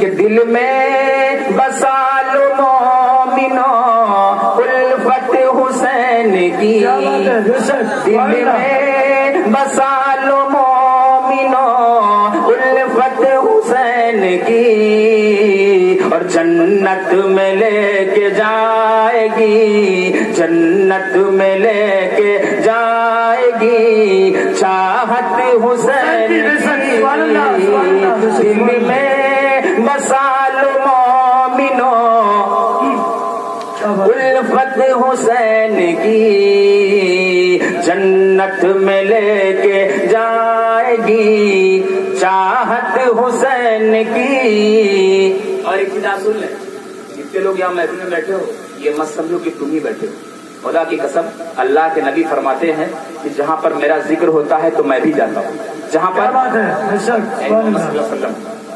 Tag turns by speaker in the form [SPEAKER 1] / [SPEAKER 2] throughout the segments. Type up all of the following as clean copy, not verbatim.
[SPEAKER 1] کہ دل میں بسا لو مومنو الفت حسین کی، دل میں بسا لو مومنو الفت حسین کی، اور جنت میں لے کے جائے گی، جنت میں لے کے جائے گی چاہت حسین کی، دل میں بسا لو مومنو الفت حسین کی، جنت میں لے کے جائے گی چاہت حسین کی۔ اور ایک چیز آپ سن لیں، جتنے لوگ یہاں محفل میں بیٹھے ہو یہ مت سمجھو کہ تم ہی بیٹھے ہو، خدا کی قسم اللہ کے نبی فرماتے ہیں کہ جہاں پر میرا ذکر ہوتا ہے تو میں بھی جاتا ہوں، جہاں پر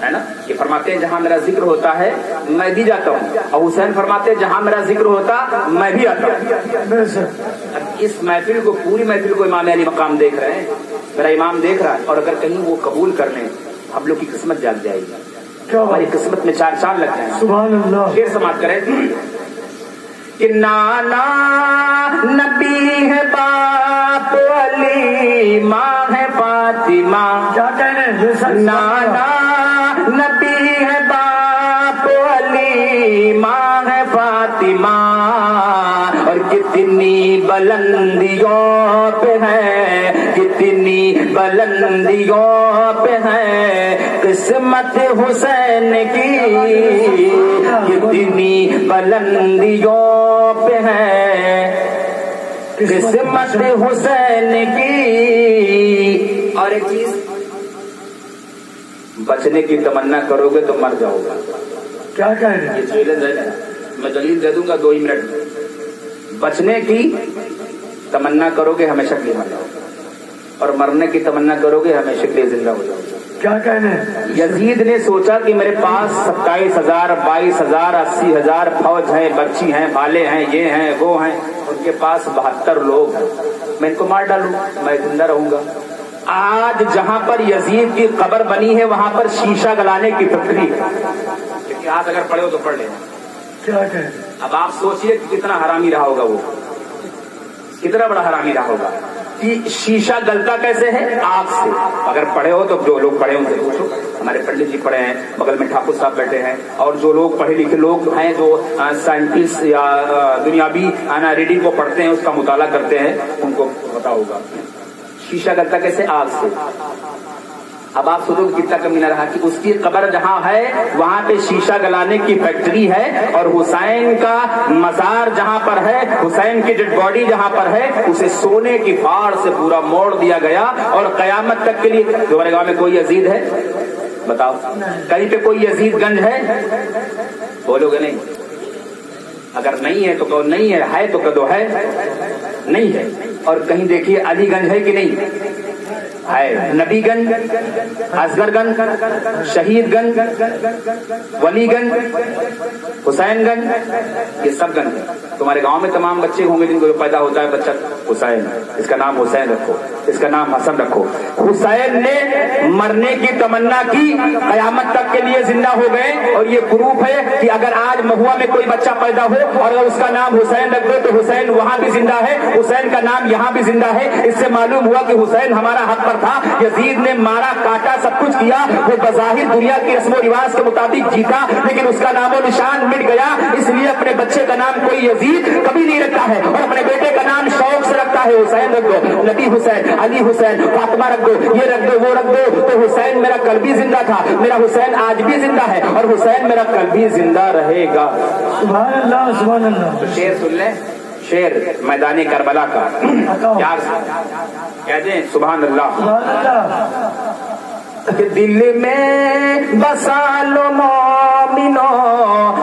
[SPEAKER 1] ہے نا یہ فرماتے ہیں جہاں میرا ذکر ہوتا ہے میں بھی جاتا ہوں، اور حسین فرماتے ہیں جہاں میرا ذکر ہوتا میں بھی آتا ہوں۔ اس محفل کو پوری محفل کو امام علی مقام دیکھ رہے ہیں، میرا امام دیکھ رہا ہے، اور اگر کہیں وہ قبول کر لیں ہم لوگ کی قسمت جاگ جائے گی، ہماری قسمت میں چار چاند لگ جائیں۔
[SPEAKER 2] سبحان اللہ۔
[SPEAKER 1] شعر سماعت کریں کہ نانا نبی ہے باپ علی، ماں ہے فاطمہ،
[SPEAKER 2] کیا کہنے؟
[SPEAKER 1] نانا نبی ہے باپ علی، ماں ہے فاطمہ، اور کتنی بلندیوں پہ ہے، کتنی بلندیوں پہ ہے قسمت حسین کی، کتنی بلندیوں پہ ہے قسمت حسین کی۔ اور ایک چیز، بچنے کی تمنا کرو گے تو مر جاؤ گا۔
[SPEAKER 2] کیا کہنے؟
[SPEAKER 1] یہ چیلنج ہے، میں دلیل دے دوں گا 2 منٹ میں۔ بچنے کی تمنا کرو گے ہمیشہ کے لیے مر جاؤ گے، اور مرنے کی تمنا کرو گے ہمیشہ کے لیے زندہ ہو جاؤ گے۔
[SPEAKER 2] کیا کہنے؟
[SPEAKER 1] یزید نے سوچا کہ میرے پاس 27,000 22,000 80,000 فوج ہیں، بچی ہیں، بالے ہیں، یہ ہیں وہ ہیں، ان کے پاس 72 لوگ ہیں، میں ان کو مار ڈالوں میں زندہ رہوں گا۔ آج جہاں پر یزید کی قبر بنی ہے وہاں پر شیشہ گلانے کی فیکٹری ہے، کیونکہ آج اگر پڑھے ہو تو پڑھ لیں۔
[SPEAKER 2] کیا کہنے؟
[SPEAKER 1] اب آپ سوچئے کتنا حرامی رہا ہوگا، وہ کتنا بڑا حرامی رہا ہوگا کہ شیشہ گلتا کیسے ہے؟ آگ سے۔ اگر پڑھے ہو تو جو لوگ پڑھے ان سے پوچھو، ہمارے پنڈت جی پڑھے ہیں، بغل میں ٹھاکر صاحب بیٹھے ہیں، اور جو لوگ پڑھے لکھے لوگ ہیں جو سائنٹسٹ یا دنیاوی ریڈنگ کو پڑھتے ہیں، اس کا مطالعہ کرتے ہیں، ان کو پتا ہوگا شیشہ گلتا کیسے؟ آگ سے۔ اب آپ سوچو کتنا کمی نہ رہا کہ اس کی قبر جہاں ہے وہاں پہ شیشہ گلانے کی فیکٹری ہے، اور حسین کا مزار جہاں پر ہے، حسین کی ڈیڈ باڈی جہاں پر ہے، اسے سونے کی پھاڑ سے پورا موڑ دیا گیا، اور قیامت تک کے لیے۔ تمہارے گاؤں میں کوئی یزید ہے؟ بتاؤ، کہیں پہ کوئی یزید گنج ہے؟ بولو گے نہیں؟ اگر نہیں ہے تو کہو نہیں ہے تو کہو ہے نہیں ہے۔ اور کہیں دیکھیے علی گنج ہے کہ نہیں ہے؟ نبی گنج، اصغر گنج، شہید گنج، ولی گنج، حسین گنج، یہ سب گنج ہے۔ تمہارے گاؤں میں تمام بچے ہوں گے جن کو پیدا ہوتا ہے بچہ حسین، اس کا نام حسین رکھو، اس کا نام حسن رکھو۔ حسین نے مرنے کی تمنا کی، قیامت تک کے لیے زندہ ہو گئے، اور یہ پروف ہے کہ اگر آج مہوا میں کوئی بچہ پیدا ہو اور اگر اس کا نام حسین رکھ دو تو حسین وہاں بھی زندہ ہے، حسین کا نام یہاں بھی زندہ ہے۔ اس سے معلوم ہوا کہ حسین ہمارا حق پر تھا۔ یزید نے مارا کاٹا سب کچھ کیا، وہ بظاہر دنیا کی رسم و رواج کے مطابق جیتا، لیکن اس کا نام و نشان مٹ گیا۔ اس لیے اپنے بچے کا نام کوئی یزید کبھی نہیں رکھتا ہے، اور اپنے بیٹے کا نام شوق سے رکھتا ہے۔ حسین رکھ دو، نبی حسین، علی حسین، فاطمہ رکھ دو، یہ رکھ دو، وہ رکھ دو، تو حسین میرا کل بھی زندہ تھا، میرا حسین آج بھی زندہ ہے، اور حسین میرا کل بھی زندہ رہے گا۔
[SPEAKER 2] سبحان اللہ، سبحان اللہ۔
[SPEAKER 1] شعر سن لیں، شعر میدان کربلا کا، یار کہتے ہیں سبحان اللہ۔
[SPEAKER 2] سبحان اللہ۔
[SPEAKER 1] کہ دل میں بسا لو مومنو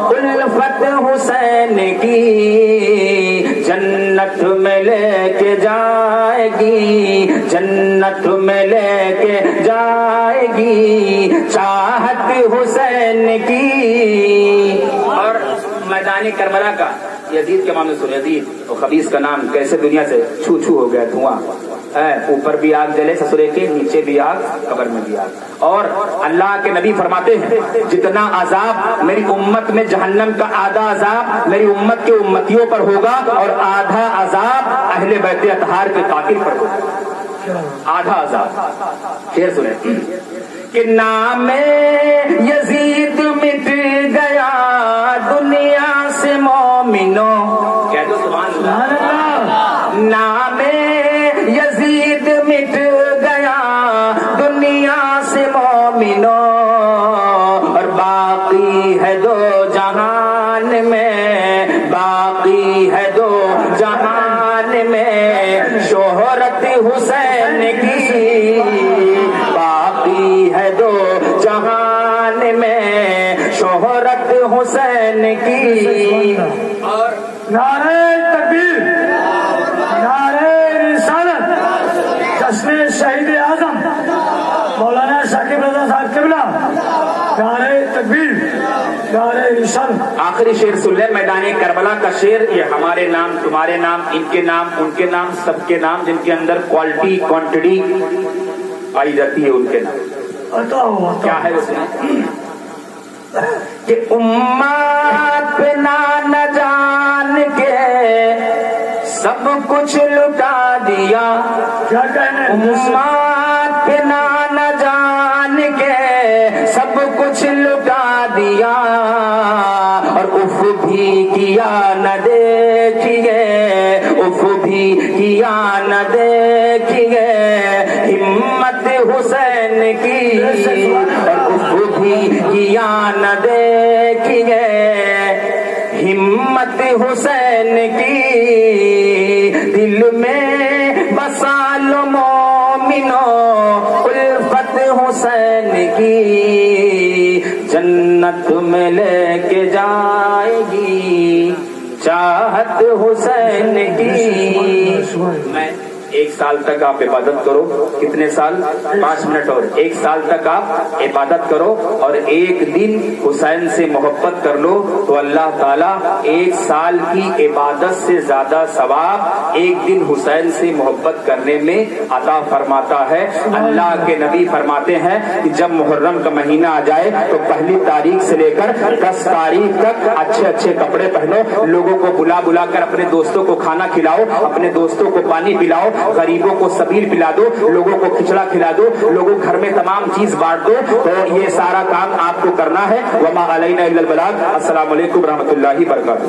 [SPEAKER 1] الفت حسین کی، جنت میں لے کے جائے گی، جنت میں لے کے جائے گی چاہت حسین کی۔ اور میدان کربلا کا یزید کے معاملے سن، یزید وہ خبیث کا نام کیسے دنیا سے چھو چھو ہو گیا، دھواں اوپر بھی آگ جلے سسرے کے، نیچے بھی آگ، قبر میں بھی آگ۔ اور اللہ کے نبی فرماتے ہیں جتنا عذاب میری امت میں جہنم کا آدھا عذاب میری امت کے امتیوں پر ہوگا اور آدھا عذاب اہل بیت اطہار کے قاتل پر ہوگا، آدھا عذاب۔ شعر سنیں کہ نام یزید مٹ گیا دنیا سے مومنوں، کہہ دو سبحان اللہ۔ نام یزید مٹ گیا دنیا سے مومنوں، اور باقی ہے دو جہان میں، باقی ہے دو جہان میں شہرت حسین کی، باقی ہے دو جہان میں شہرت حسین کی۔ اور
[SPEAKER 2] نعرہ تکبیر، نعرہ رسالت، جشن شہید اعظم مولانا شاکر رضا صاحب قبلہ، نعرہ تکبیر، نعرہ رسالت۔
[SPEAKER 1] آخری شعر سن لیں، میدان کربلا کا شعر، یہ ہمارے نام، تمہارے نام، ان کے نام، ان کے نام، سب کے نام، جن کے اندر کوالٹی کوانٹٹی آئی جاتی ہے، ان کے نام کیا ہے اس میں؟ کہ امت پہ نہ جان کے سب کچھ لٹا دیا،
[SPEAKER 2] کیا کہنے؟
[SPEAKER 1] امت پہ نہ جان کے سب کچھ لٹا دیا، اور اف بھی کیا نہ دیکھیے، اف بھی کیا نہ دیکھیے ہمت حسین کی، اور اف بھی کیا نہ دیکھیے ہمت حسین کی، دل میں بسا لو مومنو الفت حسین کی، جنت میں لے کے جائے گی چاہت حسین کی۔ میں ایک سال تک آپ عبادت کرو، کتنے سال؟ 5 منٹ اور، ایک سال تک آپ عبادت کرو اور ایک دن حسین سے محبت کر لو تو اللہ تعالیٰ 1 سال کی عبادت سے زیادہ ثواب ایک دن حسین سے محبت کرنے میں عطا فرماتا ہے۔ اللہ کے نبی فرماتے ہیں کہ جب محرم کا مہینہ آ جائے تو 1 تاریخ سے لے کر 10 تاریخ تک اچھے اچھے کپڑے پہنو، لوگوں کو بلا بلا کر اپنے دوستوں کو کھانا کھلاؤ، اپنے دوستوں کو پانی پلاؤ، غریبوں کو سبیل پلا دو، لوگوں کو کھچڑا کھلا دو، لوگوں گھر میں تمام چیز بانٹ دو، تو یہ سارا کام آپ کو کرنا ہے۔ وما علینا الا البلاغ۔ السلام علیکم ورحمۃ اللہ وبرکاتہ۔